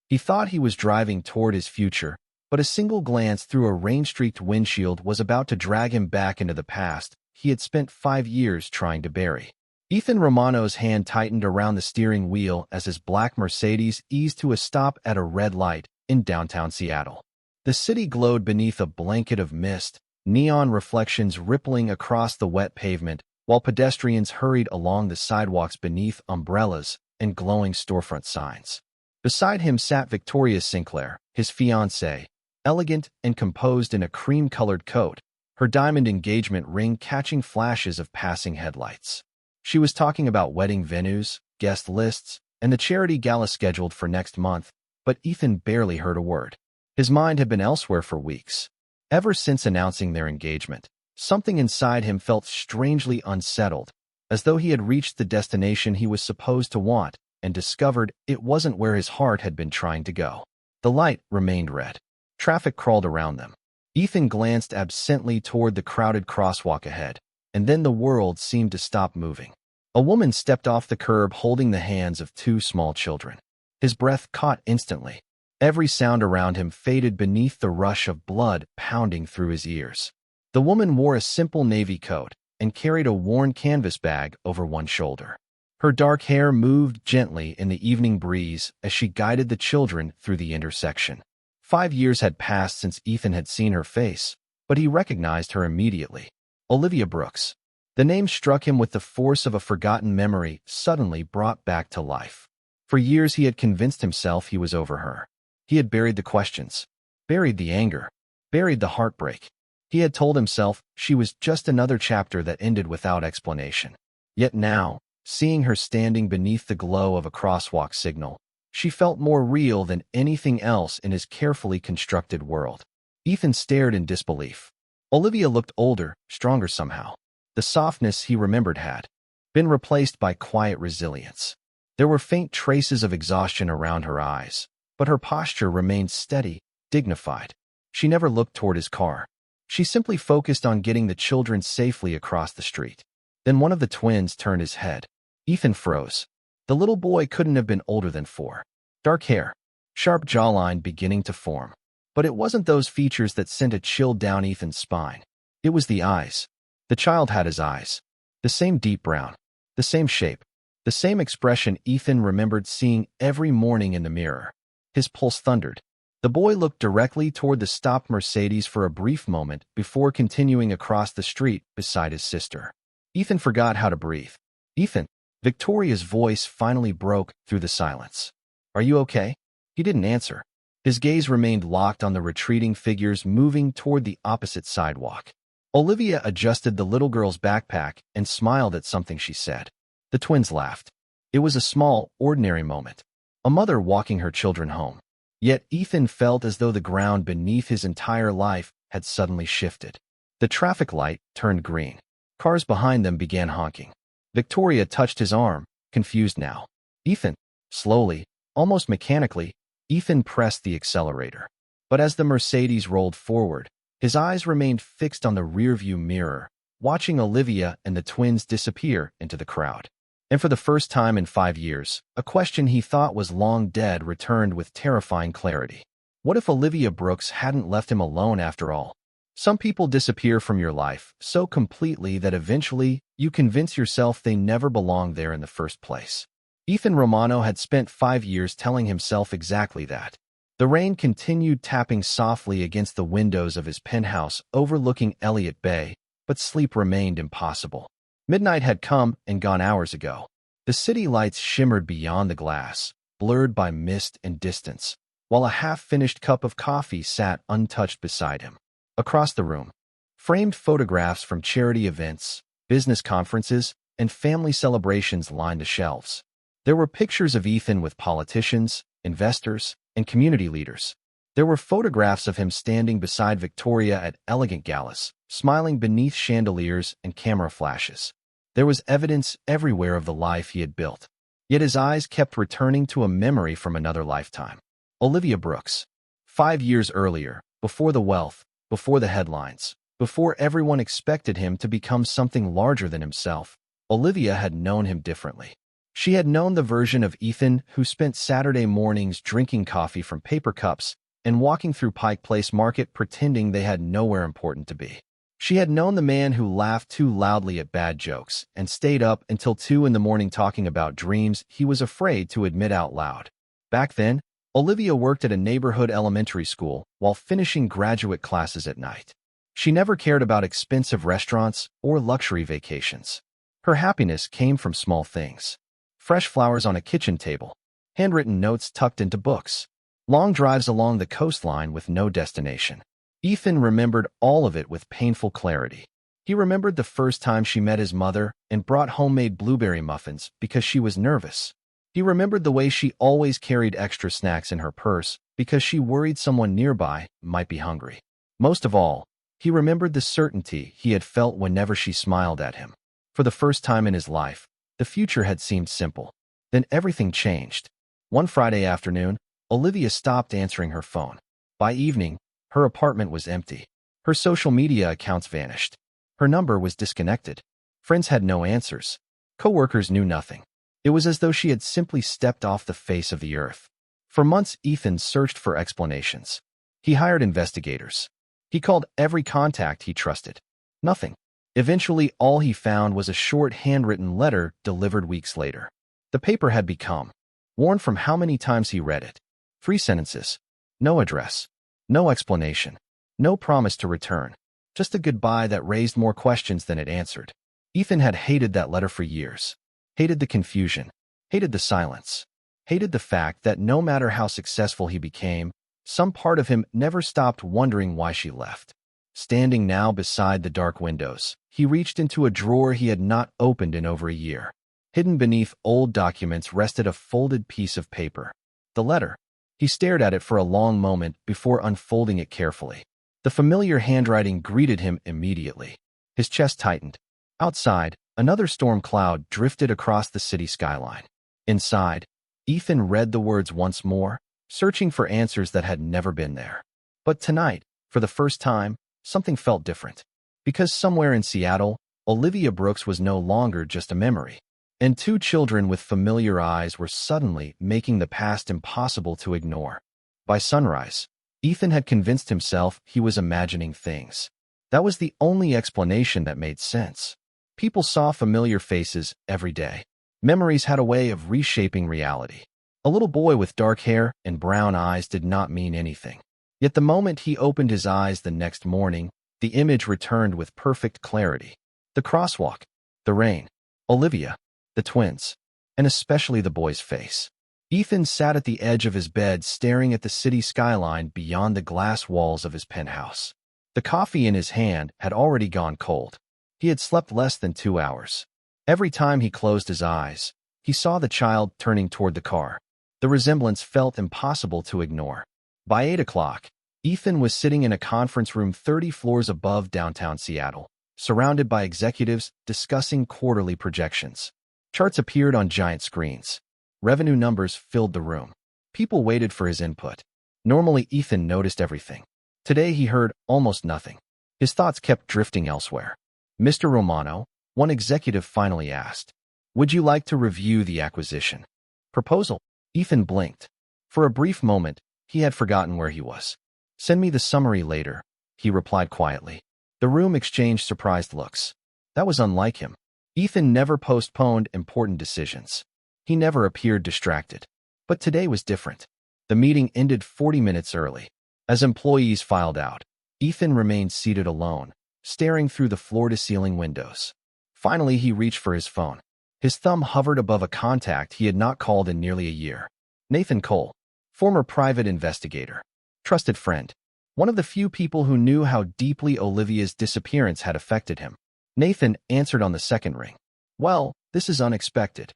He thought he was driving toward his future, but a single glance through a rain-streaked windshield was about to drag him back into the past he had spent 5 years trying to bury. Ethan Romano's hand tightened around the steering wheel as his black Mercedes eased to a stop at a red light in downtown Seattle. The city glowed beneath a blanket of mist, neon reflections rippling across the wet pavement, while pedestrians hurried along the sidewalks beneath umbrellas and glowing storefront signs. Beside him sat Victoria Sinclair, his fiancée, elegant and composed in a cream-colored coat, her diamond engagement ring catching flashes of passing headlights. She was talking about wedding venues, guest lists, and the charity gala scheduled for next month, but Ethan barely heard a word. His mind had been elsewhere for weeks. Ever since announcing their engagement, something inside him felt strangely unsettled, as though he had reached the destination he was supposed to want and discovered it wasn't where his heart had been trying to go. The light remained red. Traffic crawled around them. Ethan glanced absently toward the crowded crosswalk ahead, and then the world seemed to stop moving. A woman stepped off the curb holding the hands of 2 small children. His breath caught instantly. Every sound around him faded beneath the rush of blood pounding through his ears. The woman wore a simple navy coat and carried a worn canvas bag over one shoulder. Her dark hair moved gently in the evening breeze as she guided the children through the intersection. 5 years had passed since Ethan had seen her face, but he recognized her immediately. Olivia Brooks. The name struck him with the force of a forgotten memory suddenly brought back to life. For years he had convinced himself he was over her. He had buried the questions, buried the anger, buried the heartbreak. He had told himself she was just another chapter that ended without explanation. Yet now, seeing her standing beneath the glow of a crosswalk signal, she felt more real than anything else in his carefully constructed world. Ethan stared in disbelief. Olivia looked older, stronger somehow. The softness he remembered had been replaced by quiet resilience. There were faint traces of exhaustion around her eyes, but her posture remained steady, dignified. She never looked toward his car. She simply focused on getting the children safely across the street. Then one of the twins turned his head. Ethan froze. The little boy couldn't have been older than 4. Dark hair, sharp jawline beginning to form. But it wasn't those features that sent a chill down Ethan's spine. It was the eyes. The child had his eyes. The same deep brown. The same shape. The same expression Ethan remembered seeing every morning in the mirror. His pulse thundered. The boy looked directly toward the stopped Mercedes for a brief moment before continuing across the street beside his sister. Ethan forgot how to breathe. Ethan. Victoria's voice finally broke through the silence. Are you okay? He didn't answer. His gaze remained locked on the retreating figures moving toward the opposite sidewalk. Olivia adjusted the little girl's backpack and smiled at something she said. The twins laughed. It was a small, ordinary moment. A mother walking her children home. Yet Ethan felt as though the ground beneath his entire life had suddenly shifted. The traffic light turned green. Cars behind them began honking. Victoria touched his arm, confused now. Ethan. Slowly, almost mechanically, Ethan pressed the accelerator. But as the Mercedes rolled forward, his eyes remained fixed on the rearview mirror, watching Olivia and the twins disappear into the crowd. And for the first time in 5 years, a question he thought was long dead returned with terrifying clarity. What if Olivia Brooks hadn't left him alone after all? Some people disappear from your life so completely that eventually you convince yourself they never belonged there in the first place. Ethan Romano had spent 5 years telling himself exactly that. The rain continued tapping softly against the windows of his penthouse overlooking Elliott Bay, but sleep remained impossible. Midnight had come and gone hours ago. The city lights shimmered beyond the glass, blurred by mist and distance, while a half-finished cup of coffee sat untouched beside him. Across the room, framed photographs from charity events, business conferences, and family celebrations lined the shelves. There were pictures of Ethan with politicians, investors, and community leaders. There were photographs of him standing beside Victoria at elegant galas, smiling beneath chandeliers and camera flashes. There was evidence everywhere of the life he had built. Yet his eyes kept returning to a memory from another lifetime. Olivia Brooks. 5 years earlier, before the wealth, before the headlines, before everyone expected him to become something larger than himself, Olivia had known him differently. She had known the version of Ethan who spent Saturday mornings drinking coffee from paper cups and walking through Pike Place Market pretending they had nowhere important to be. She had known the man who laughed too loudly at bad jokes and stayed up until 2 in the morning talking about dreams he was afraid to admit out loud. Back then, Olivia worked at a neighborhood elementary school while finishing graduate classes at night. She never cared about expensive restaurants or luxury vacations. Her happiness came from small things. Fresh flowers on a kitchen table, handwritten notes tucked into books, long drives along the coastline with no destination. Ethan remembered all of it with painful clarity. He remembered the first time she met his mother and brought homemade blueberry muffins because she was nervous. He remembered the way she always carried extra snacks in her purse because she worried someone nearby might be hungry. Most of all, he remembered the certainty he had felt whenever she smiled at him. For the first time in his life, the future had seemed simple. Then everything changed. One Friday afternoon, Olivia stopped answering her phone. By evening, her apartment was empty. Her social media accounts vanished. Her number was disconnected. Friends had no answers. Coworkers knew nothing. It was as though she had simply stepped off the face of the earth. For months, Ethan searched for explanations. He hired investigators. He called every contact he trusted. Nothing. Eventually, all he found was a short handwritten letter delivered weeks later. The paper had become worn from how many times he read it. 3 sentences. No address. No explanation. No promise to return. Just a goodbye that raised more questions than it answered. Ethan had hated that letter for years. Hated the confusion. Hated the silence. Hated the fact that no matter how successful he became, some part of him never stopped wondering why she left. Standing now beside the dark windows, he reached into a drawer he had not opened in over a year. Hidden beneath old documents rested a folded piece of paper. The letter. He stared at it for a long moment before unfolding it carefully. The familiar handwriting greeted him immediately. His chest tightened. Outside, another storm cloud drifted across the city skyline. Inside, Ethan read the words once more, searching for answers that had never been there. But tonight, for the first time, something felt different. Because somewhere in Seattle, Olivia Brooks was no longer just a memory. And 2 children with familiar eyes were suddenly making the past impossible to ignore. By sunrise, Ethan had convinced himself he was imagining things. That was the only explanation that made sense. People saw familiar faces every day. Memories had a way of reshaping reality. A little boy with dark hair and brown eyes did not mean anything. Yet the moment he opened his eyes the next morning, the image returned with perfect clarity. The crosswalk, the rain, Olivia, the twins, and especially the boy's face. Ethan sat at the edge of his bed staring at the city skyline beyond the glass walls of his penthouse. The coffee in his hand had already gone cold. He had slept less than 2 hours. Every time he closed his eyes, he saw the child turning toward the car. The resemblance felt impossible to ignore. By 8 o'clock, Ethan was sitting in a conference room 30 floors above downtown Seattle, surrounded by executives discussing quarterly projections. Charts appeared on giant screens. Revenue numbers filled the room. People waited for his input. Normally, Ethan noticed everything. Today, he heard almost nothing. His thoughts kept drifting elsewhere. Mr. Romano, one executive finally asked, "Would you like to review the acquisition proposal?" Ethan blinked. For a brief moment, he had forgotten where he was. "Send me the summary later," he replied quietly. The room exchanged surprised looks. That was unlike him. Ethan never postponed important decisions. He never appeared distracted. But today was different. The meeting ended 40 minutes early. As employees filed out, Ethan remained seated alone, staring through the floor-to-ceiling windows. Finally, he reached for his phone. His thumb hovered above a contact he had not called in nearly a year. Nathan Cole, former private investigator. Trusted friend. One of the few people who knew how deeply Olivia's disappearance had affected him. Nathan answered on the second ring. "Well, this is unexpected."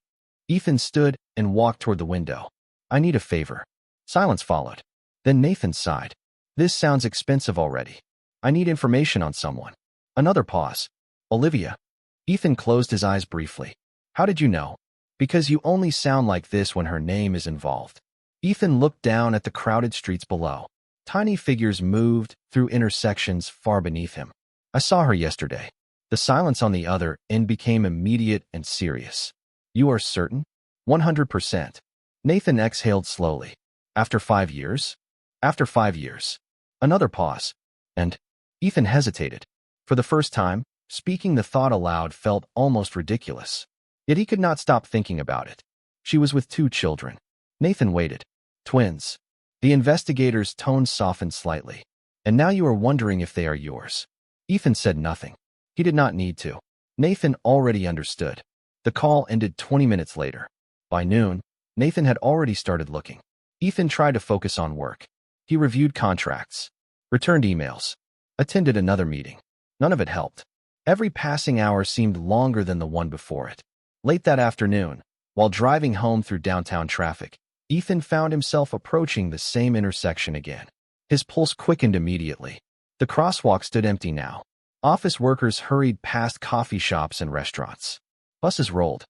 Ethan stood and walked toward the window. "I need a favor." Silence followed. Then Nathan sighed. "This sounds expensive already. I need information on someone." Another pause. "Olivia." Ethan closed his eyes briefly. "How did you know?" "Because you only sound like this when her name is involved." Ethan looked down at the crowded streets below. Tiny figures moved through intersections far beneath him. "I saw her yesterday." The silence on the other end became immediate and serious. "You are certain?" 100%. Nathan exhaled slowly. After 5 years? After 5 years. Another pause. And Ethan hesitated. For the first time, speaking the thought aloud felt almost ridiculous. Yet he could not stop thinking about it. She was with 2 children. Nathan waited. Twins. The investigator's tone softened slightly. And now you are wondering if they are yours. Ethan said nothing. He did not need to. Nathan already understood. The call ended 20 minutes later. By noon, Nathan had already started looking. Ethan tried to focus on work. He reviewed contracts, returned emails, attended another meeting. None of it helped. Every passing hour seemed longer than the one before it. Late that afternoon, while driving home through downtown traffic, Ethan found himself approaching the same intersection again. His pulse quickened immediately. The crosswalk stood empty now. Office workers hurried past coffee shops and restaurants. Buses rolled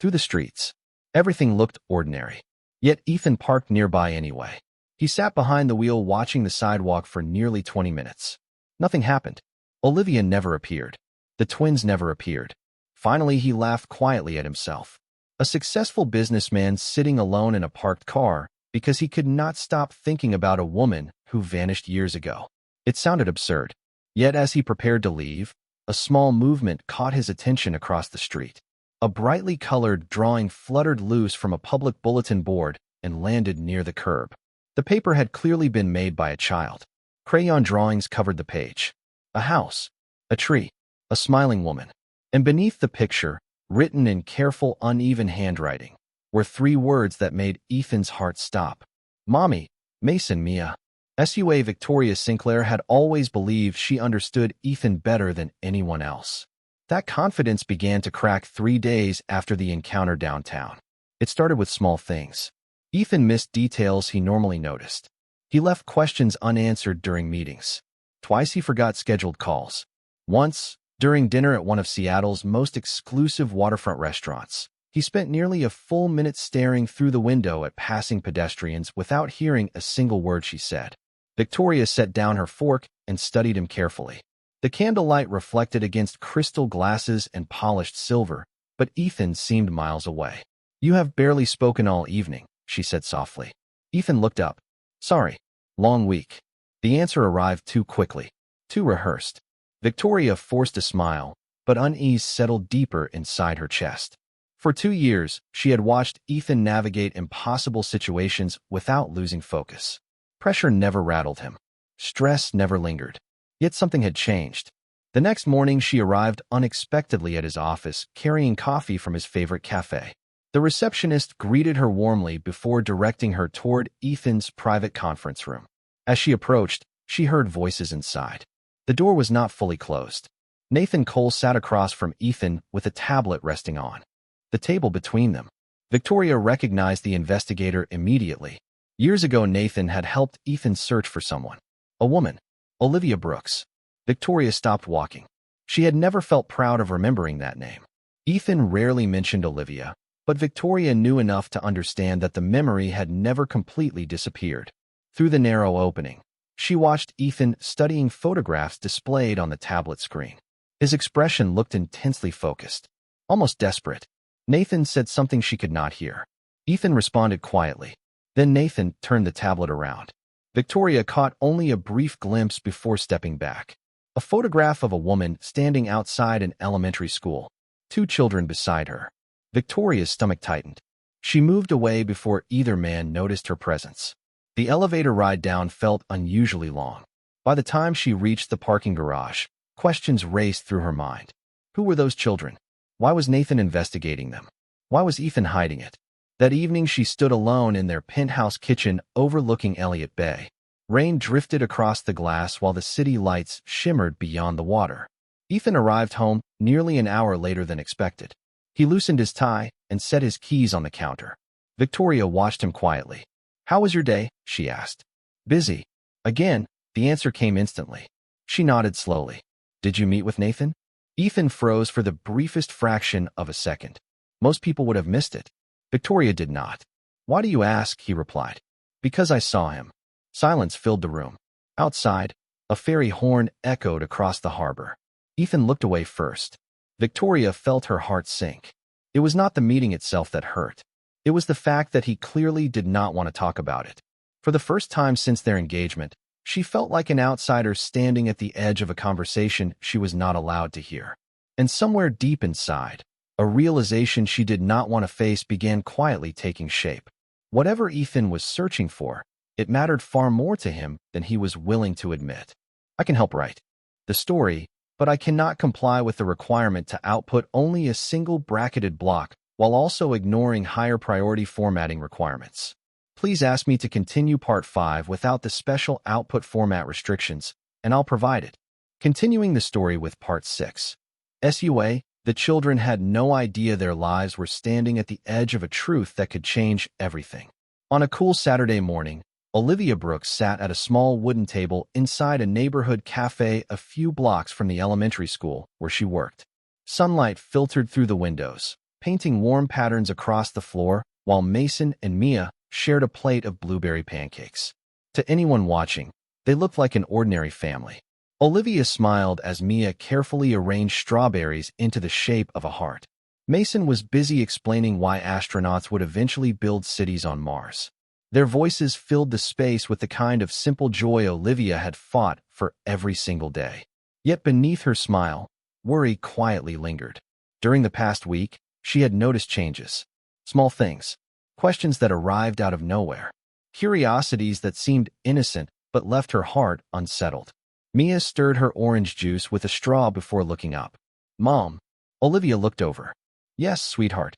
through the streets. Everything looked ordinary. Yet Ethan parked nearby anyway. He sat behind the wheel watching the sidewalk for nearly 20 minutes. Nothing happened. Olivia never appeared. The twins never appeared. Finally, he laughed quietly at himself. A successful businessman sitting alone in a parked car because he could not stop thinking about a woman who vanished years ago. It sounded absurd. Yet as he prepared to leave, a small movement caught his attention across the street. A brightly colored drawing fluttered loose from a public bulletin board and landed near the curb. The paper had clearly been made by a child. Crayon drawings covered the page. A house, a tree, a smiling woman. And beneath the picture, written in careful, uneven handwriting, were 3 words that made Ethan's heart stop. Mommy, Mason Mia. SUA Victoria Sinclair had always believed she understood Ethan better than anyone else. That confidence began to crack 3 days after the encounter downtown. It started with small things. Ethan missed details he normally noticed. He left questions unanswered during meetings. Twice he forgot scheduled calls. Once, during dinner at one of Seattle's most exclusive waterfront restaurants, he spent nearly a full minute staring through the window at passing pedestrians without hearing a single word she said. Victoria set down her fork and studied him carefully. The candlelight reflected against crystal glasses and polished silver, but Ethan seemed miles away. You have barely spoken all evening, she said softly. Ethan looked up. Sorry. Long week. The answer arrived too quickly, too rehearsed. Victoria forced a smile, but unease settled deeper inside her chest. For 2 years, she had watched Ethan navigate impossible situations without losing focus. Pressure never rattled him. Stress never lingered. Yet something had changed. The next morning, she arrived unexpectedly at his office, carrying coffee from his favorite cafe. The receptionist greeted her warmly before directing her toward Ethan's private conference room. As she approached, she heard voices inside. The door was not fully closed. Nathan Cole sat across from Ethan with a tablet resting on the table between them. Victoria recognized the investigator immediately. Years ago, Nathan had helped Ethan search for someone. A woman. Olivia Brooks. Victoria stopped walking. She had never felt proud of remembering that name. Ethan rarely mentioned Olivia, but Victoria knew enough to understand that the memory had never completely disappeared. Through the narrow opening, she watched Ethan studying photographs displayed on the tablet screen. His expression looked intensely focused, almost desperate. Nathan said something she could not hear. Ethan responded quietly. Then Nathan turned the tablet around. Victoria caught only a brief glimpse before stepping back. A photograph of a woman standing outside an elementary school, 2 children beside her. Victoria's stomach tightened. She moved away before either man noticed her presence. The elevator ride down felt unusually long. By the time she reached the parking garage, questions raced through her mind. Who were those children? Why was Nathan investigating them? Why was Ethan hiding it? That evening, she stood alone in their penthouse kitchen overlooking Elliott Bay. Rain drifted across the glass while the city lights shimmered beyond the water. Ethan arrived home nearly an hour later than expected. He loosened his tie and set his keys on the counter. Victoria watched him quietly. How was your day? She asked. Busy. Again, the answer came instantly. She nodded slowly. Did you meet with Nathan? Ethan froze for the briefest fraction of a second. Most people would have missed it. Victoria did not. Why do you ask? He replied. Because I saw him. Silence filled the room. Outside, a ferry horn echoed across the harbor. Ethan looked away first. Victoria felt her heart sink. It was not the meeting itself that hurt. It was the fact that he clearly did not want to talk about it. For the first time since their engagement, she felt like an outsider standing at the edge of a conversation she was not allowed to hear. And somewhere deep inside, a realization she did not want to face began quietly taking shape. Whatever Ethan was searching for, it mattered far more to him than he was willing to admit. I can help write the story, but I cannot comply with the requirement to output only a single bracketed block while also ignoring higher priority formatting requirements. Please ask me to continue Part 5 without the special output format restrictions, and I'll provide it. Continuing the story with Part 6. SUA, the children had no idea their lives were standing at the edge of a truth that could change everything. On a cool Saturday morning, Olivia Brooks sat at a small wooden table inside a neighborhood cafe a few blocks from the elementary school where she worked. Sunlight filtered through the windows, painting warm patterns across the floor, while Mason and Mia shared a plate of blueberry pancakes. To anyone watching, they looked like an ordinary family. Olivia smiled as Mia carefully arranged strawberries into the shape of a heart. Mason was busy explaining why astronauts would eventually build cities on Mars. Their voices filled the space with the kind of simple joy Olivia had fought for every single day. Yet beneath her smile, worry quietly lingered. During the past week, she had noticed changes. Small things. Questions that arrived out of nowhere. Curiosities that seemed innocent but left her heart unsettled. Mia stirred her orange juice with a straw before looking up. "Mom." Olivia looked over. "Yes, sweetheart."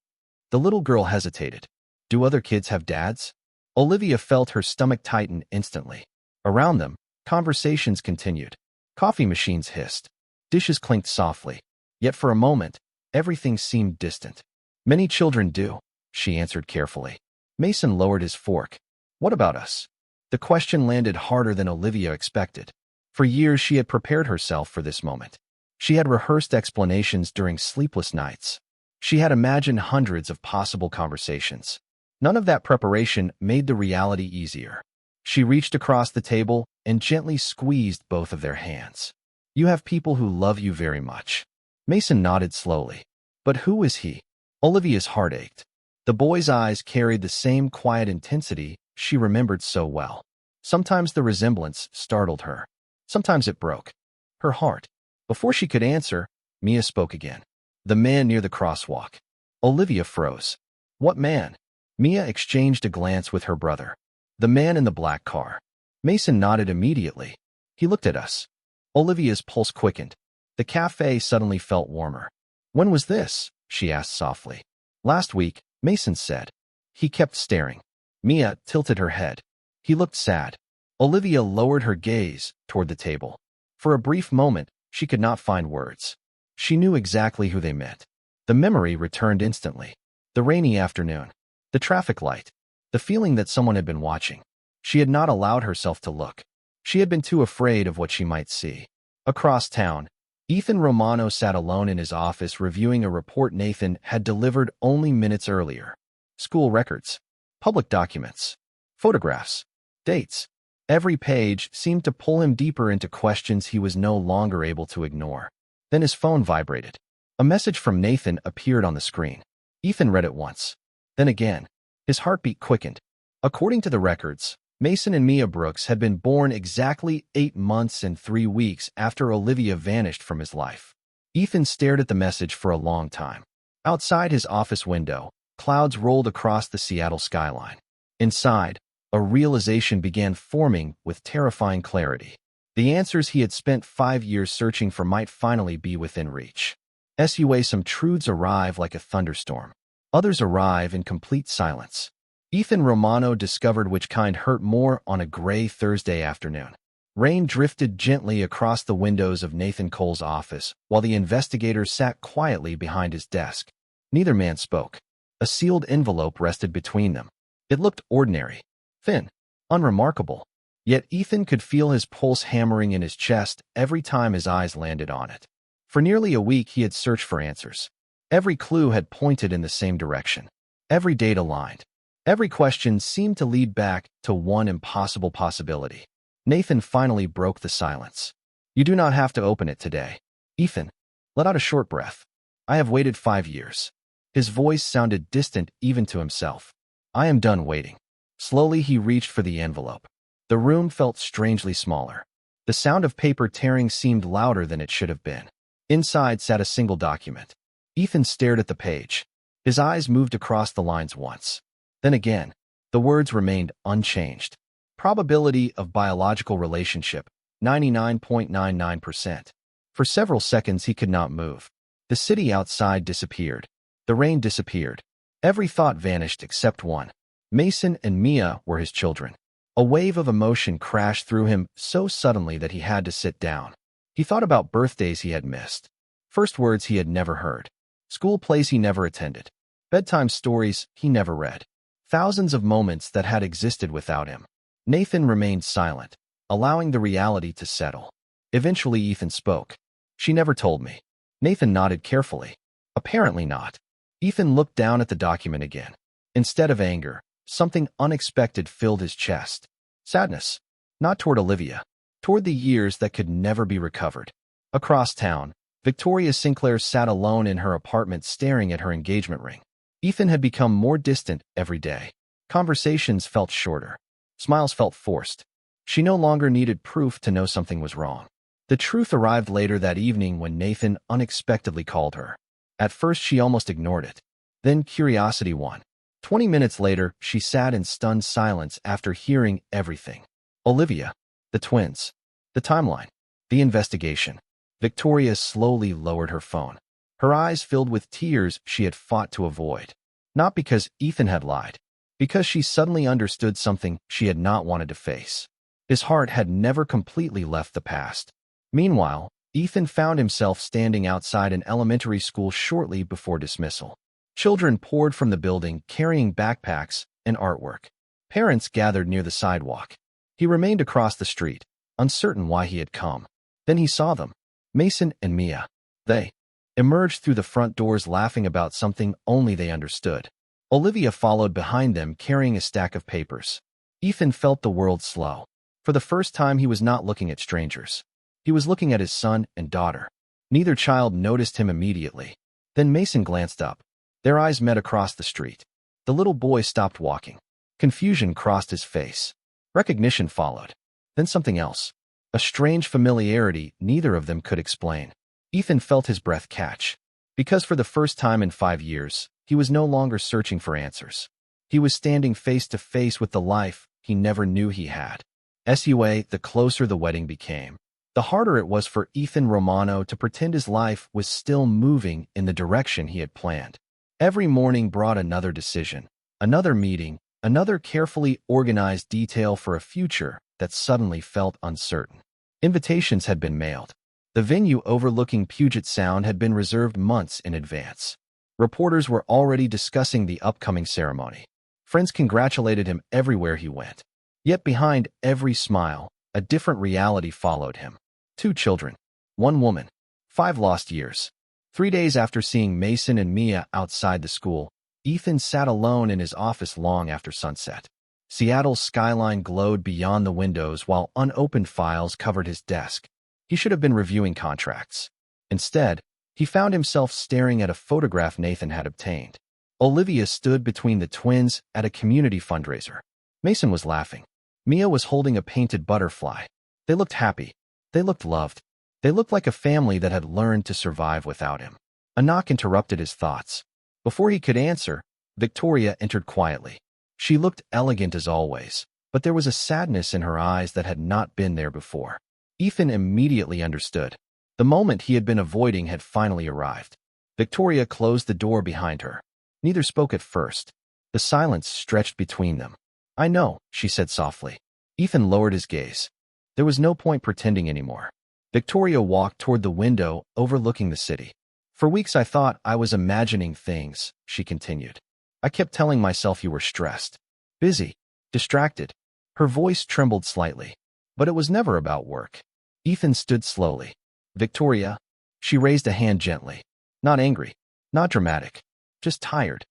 The little girl hesitated. "Do other kids have dads?" Olivia felt her stomach tighten instantly. Around them, conversations continued. Coffee machines hissed. Dishes clinked softly. Yet for a moment, everything seemed distant. "Many children do," she answered carefully. Mason lowered his fork. "What about us?" The question landed harder than Olivia expected. For years she had prepared herself for this moment. She had rehearsed explanations during sleepless nights. She had imagined hundreds of possible conversations. None of that preparation made the reality easier. She reached across the table and gently squeezed both of their hands. "You have people who love you very much." Mason nodded slowly. "But who is he?" Olivia's heart ached. The boy's eyes carried the same quiet intensity she remembered so well. Sometimes the resemblance startled her. Sometimes it broke her heart. Before she could answer, Mia spoke again. "The man near the crosswalk." Olivia froze. "What man?" Mia exchanged a glance with her brother. "The man in the black car." Mason nodded immediately. "He looked at us." Olivia's pulse quickened. The cafe suddenly felt warmer. "When was this?" she asked softly. "Last week," Mason said. He kept staring. Mia tilted her head. "He looked sad." Olivia lowered her gaze toward the table. For a brief moment, she could not find words. She knew exactly who they meant. The memory returned instantly. The rainy afternoon. The traffic light. The feeling that someone had been watching. She had not allowed herself to look. She had been too afraid of what she might see. Across town, Ethan Romano sat alone in his office reviewing a report Nathan had delivered only minutes earlier. School records. Public documents. Photographs. Dates. Every page seemed to pull him deeper into questions he was no longer able to ignore. Then his phone vibrated. A message from Nathan appeared on the screen. Ethan read it once. Then again. His heartbeat quickened. According to the records, Mason and Mia Brooks had been born exactly 8 months and 3 weeks after Olivia vanished from his life. Ethan stared at the message for a long time. Outside his office window, clouds rolled across the Seattle skyline. Inside, a realization began forming with terrifying clarity. The answers he had spent 5 years searching for might finally be within reach. Some truths arrive like a thunderstorm. Others arrive in complete silence. Ethan Romano discovered which kind hurt more on a gray Thursday afternoon. Rain drifted gently across the windows of Nathan Cole's office while the investigator sat quietly behind his desk. Neither man spoke. A sealed envelope rested between them. It looked ordinary. Thin, unremarkable. Yet Ethan could feel his pulse hammering in his chest every time his eyes landed on it. For nearly a week he had searched for answers. Every clue had pointed in the same direction. Every date aligned. Every question seemed to lead back to one impossible possibility. Nathan finally broke the silence. "You do not have to open it today." Ethan let out a short breath. "I have waited 5 years." His voice sounded distant even to himself. I am done waiting. Slowly he reached for the envelope. The room felt strangely smaller. The sound of paper tearing seemed louder than it should have been. Inside sat a single document. Ethan stared at the page. His eyes moved across the lines once. Then again, the words remained unchanged. Probability of biological relationship, 99.99%. For several seconds he could not move. The city outside disappeared. The rain disappeared. Every thought vanished except one. Mason and Mia were his children. A wave of emotion crashed through him so suddenly that he had to sit down. He thought about birthdays he had missed, first words he had never heard, school plays he never attended, bedtime stories he never read, thousands of moments that had existed without him. Nathan remained silent, allowing the reality to settle. Eventually Ethan spoke. She never told me. Nathan nodded carefully. Apparently not. Ethan looked down at the document again. Instead of anger, something unexpected filled his chest. Sadness. Not toward Olivia. Toward the years that could never be recovered. Across town, Victoria Sinclair sat alone in her apartment staring at her engagement ring. Ethan had become more distant every day. Conversations felt shorter. Smiles felt forced. She no longer needed proof to know something was wrong. The truth arrived later that evening when Nathan unexpectedly called her. At first she almost ignored it. Then curiosity won. 20 minutes later, she sat in stunned silence after hearing everything. Olivia. The twins. The timeline. The investigation. Victoria slowly lowered her phone. Her eyes filled with tears she had fought to avoid. Not because Ethan had lied. Because she suddenly understood something she had not wanted to face. His heart had never completely left the past. Meanwhile, Ethan found himself standing outside an elementary school shortly before dismissal. Children poured from the building carrying backpacks and artwork. Parents gathered near the sidewalk. He remained across the street, uncertain why he had come. Then he saw them. Mason and Mia. They emerged through the front doors laughing about something only they understood. Olivia followed behind them carrying a stack of papers. Ethan felt the world slow. For the first time he was not looking at strangers. He was looking at his son and daughter. Neither child noticed him immediately. Then Mason glanced up. Their eyes met across the street. The little boy stopped walking. Confusion crossed his face. Recognition followed. Then something else. A strange familiarity neither of them could explain. Ethan felt his breath catch. Because for the first time in 5 years, he was no longer searching for answers. He was standing face to face with the life he never knew he had. The closer the wedding became, the harder it was for Ethan Romano to pretend his life was still moving in the direction he had planned. Every morning brought another decision, another meeting, another carefully organized detail for a future that suddenly felt uncertain. Invitations had been mailed. The venue overlooking Puget Sound had been reserved months in advance. Reporters were already discussing the upcoming ceremony. Friends congratulated him everywhere he went. Yet behind every smile, a different reality followed him. 2 children. 1 woman. 5 lost years. 3 days after seeing Mason and Mia outside the school, Ethan sat alone in his office long after sunset. Seattle's skyline glowed beyond the windows while unopened files covered his desk. He should have been reviewing contracts. Instead, he found himself staring at a photograph Nathan had obtained. Olivia stood between the twins at a community fundraiser. Mason was laughing. Mia was holding a painted butterfly. They looked happy. They looked loved. They looked like a family that had learned to survive without him. A knock interrupted his thoughts. Before he could answer, Victoria entered quietly. She looked elegant as always, but there was a sadness in her eyes that had not been there before. Ethan immediately understood. The moment he had been avoiding had finally arrived. Victoria closed the door behind her. Neither spoke at first. The silence stretched between them. "I know," she said softly. Ethan lowered his gaze. There was no point pretending anymore. Victoria walked toward the window overlooking the city. "For weeks I thought I was imagining things," she continued. "I kept telling myself you were stressed, busy, distracted." Her voice trembled slightly. But it was never about work. Ethan stood slowly. "Victoria." She raised a hand gently. Not angry, not dramatic, just tired.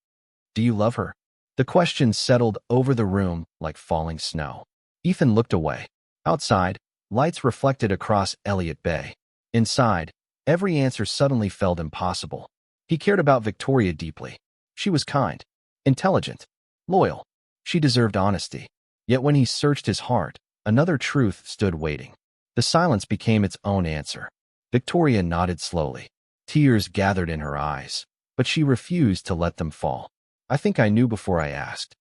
"Do you love her?" The question settled over the room like falling snow. Ethan looked away. Outside, lights reflected across Elliott Bay. Inside, every answer suddenly felt impossible. He cared about Victoria deeply. She was kind, intelligent, loyal. She deserved honesty. Yet when he searched his heart, another truth stood waiting. The silence became its own answer. Victoria nodded slowly. Tears gathered in her eyes, but she refused to let them fall. I think I knew before I asked.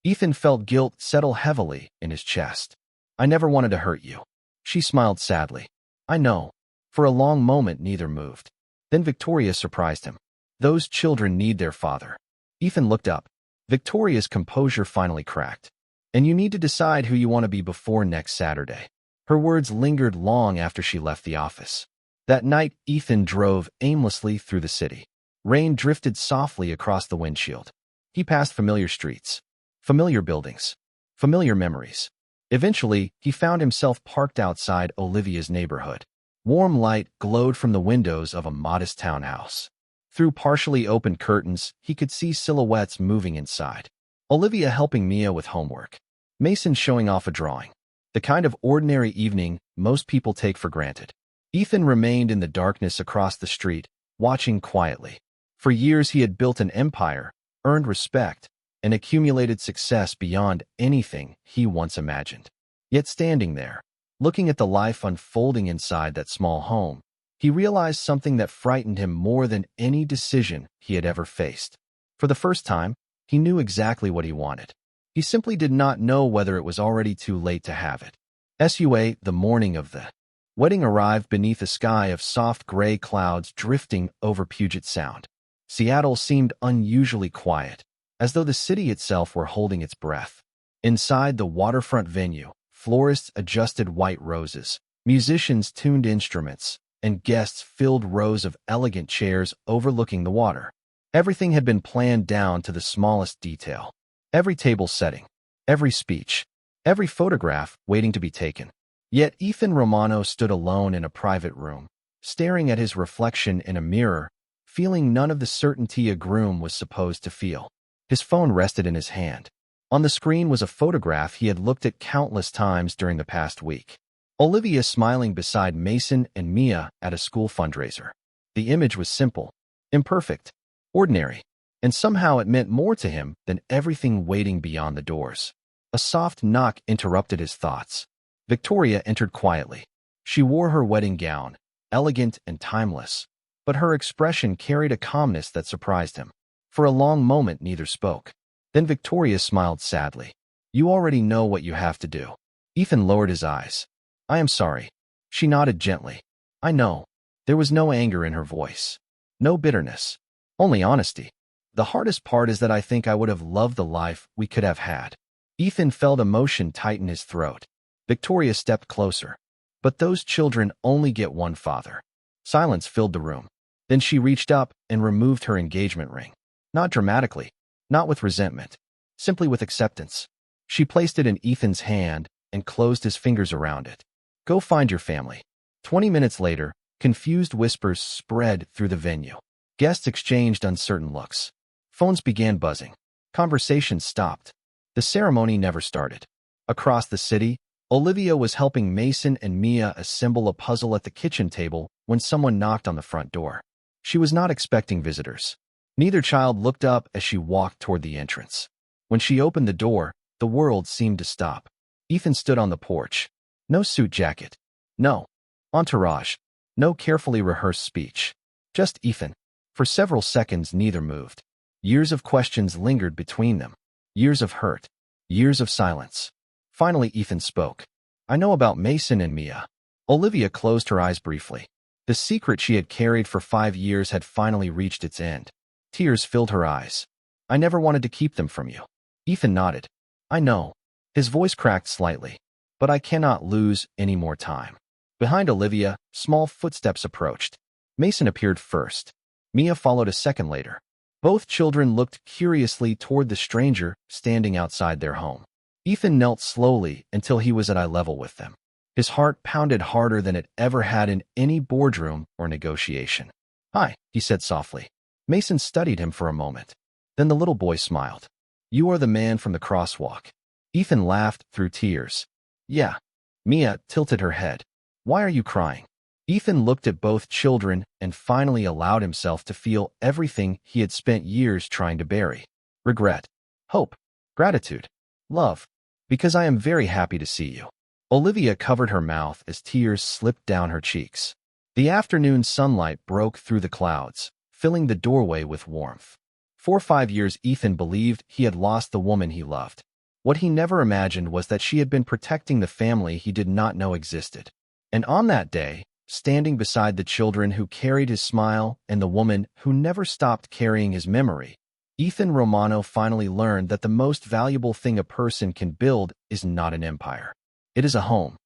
Ethan felt guilt settle heavily in his chest. I never wanted to hurt you. She smiled sadly. I know. For a long moment, neither moved. Then Victoria surprised him. Those children need their father. Ethan looked up. Victoria's composure finally cracked. And you need to decide who you want to be before next Saturday. Her words lingered long after she left the office. That night, Ethan drove aimlessly through the city. Rain drifted softly across the windshield. He passed familiar streets, familiar buildings, familiar memories. Eventually, he found himself parked outside Olivia's neighborhood. Warm light glowed from the windows of a modest townhouse. Through partially opened curtains, he could see silhouettes moving inside. Olivia helping Mia with homework. Mason showing off a drawing. The kind of ordinary evening most people take for granted. Ethan remained in the darkness across the street, watching quietly. For years he had built an empire, earned respect, and accumulated success beyond anything he once imagined. Yet standing there, looking at the life unfolding inside that small home, he realized something that frightened him more than any decision he had ever faced. For the first time, he knew exactly what he wanted. He simply did not know whether it was already too late to have it. The morning of the wedding arrived beneath a sky of soft gray clouds drifting over Puget Sound. Seattle seemed unusually quiet, as though the city itself were holding its breath. Inside the waterfront venue, florists adjusted white roses, musicians tuned instruments, and guests filled rows of elegant chairs overlooking the water. Everything had been planned down to the smallest detail. Every table setting, every speech, every photograph waiting to be taken. Yet Ethan Romano stood alone in a private room, staring at his reflection in a mirror, feeling none of the certainty a groom was supposed to feel. His phone rested in his hand. On the screen was a photograph he had looked at countless times during the past week. Olivia smiling beside Mason and Mia at a school fundraiser. The image was simple, imperfect, ordinary, and somehow it meant more to him than everything waiting beyond the doors. A soft knock interrupted his thoughts. Victoria entered quietly. She wore her wedding gown, elegant and timeless, but her expression carried a calmness that surprised him. For a long moment, neither spoke. Then Victoria smiled sadly. You already know what you have to do. Ethan lowered his eyes. I am sorry. She nodded gently. I know. There was no anger in her voice. No bitterness. Only honesty. The hardest part is that I think I would have loved the life we could have had. Ethan felt emotion tighten his throat. Victoria stepped closer. But those children only get one father. Silence filled the room. Then she reached up and removed her engagement ring. Not dramatically, not with resentment, simply with acceptance. She placed it in Ethan's hand and closed his fingers around it. Go find your family. 20 minutes later, confused whispers spread through the venue. Guests exchanged uncertain looks. Phones began buzzing. Conversations stopped. The ceremony never started. Across the city, Olivia was helping Mason and Mia assemble a puzzle at the kitchen table when someone knocked on the front door. She was not expecting visitors. Neither child looked up as she walked toward the entrance. When she opened the door, the world seemed to stop. Ethan stood on the porch. No suit jacket. No entourage. No carefully rehearsed speech. Just Ethan. For several seconds, neither moved. Years of questions lingered between them. Years of hurt. Years of silence. Finally, Ethan spoke. I know about Mason and Mia. Olivia closed her eyes briefly. The secret she had carried for 5 years had finally reached its end. Tears filled her eyes. I never wanted to keep them from you. Ethan nodded. I know. His voice cracked slightly. But I cannot lose any more time. Behind Olivia, small footsteps approached. Mason appeared first. Mia followed a second later. Both children looked curiously toward the stranger standing outside their home. Ethan knelt slowly until he was at eye level with them. His heart pounded harder than it ever had in any boardroom or negotiation. Hi, he said softly. Mason studied him for a moment. Then the little boy smiled. You are the man from the CROSSWALK. Ethan laughed through tears. Yeah. Mia tilted her head. Why are you crying? Ethan looked at both children and finally allowed himself to feel everything he had spent years trying to bury. Regret. Hope. Gratitude. Love, because I am very happy to see you. Olivia covered her mouth as tears slipped down her cheeks. The afternoon sunlight broke through the clouds, filling the doorway with warmth. For 5 years, Ethan believed he had lost the woman he loved. What he never imagined was that she had been protecting the family he did not know existed. And on that day, standing beside the children who carried his smile and the woman who never stopped carrying his memory, Ethan Romano finally learned that the most valuable thing a person can build is not an empire. It is a home.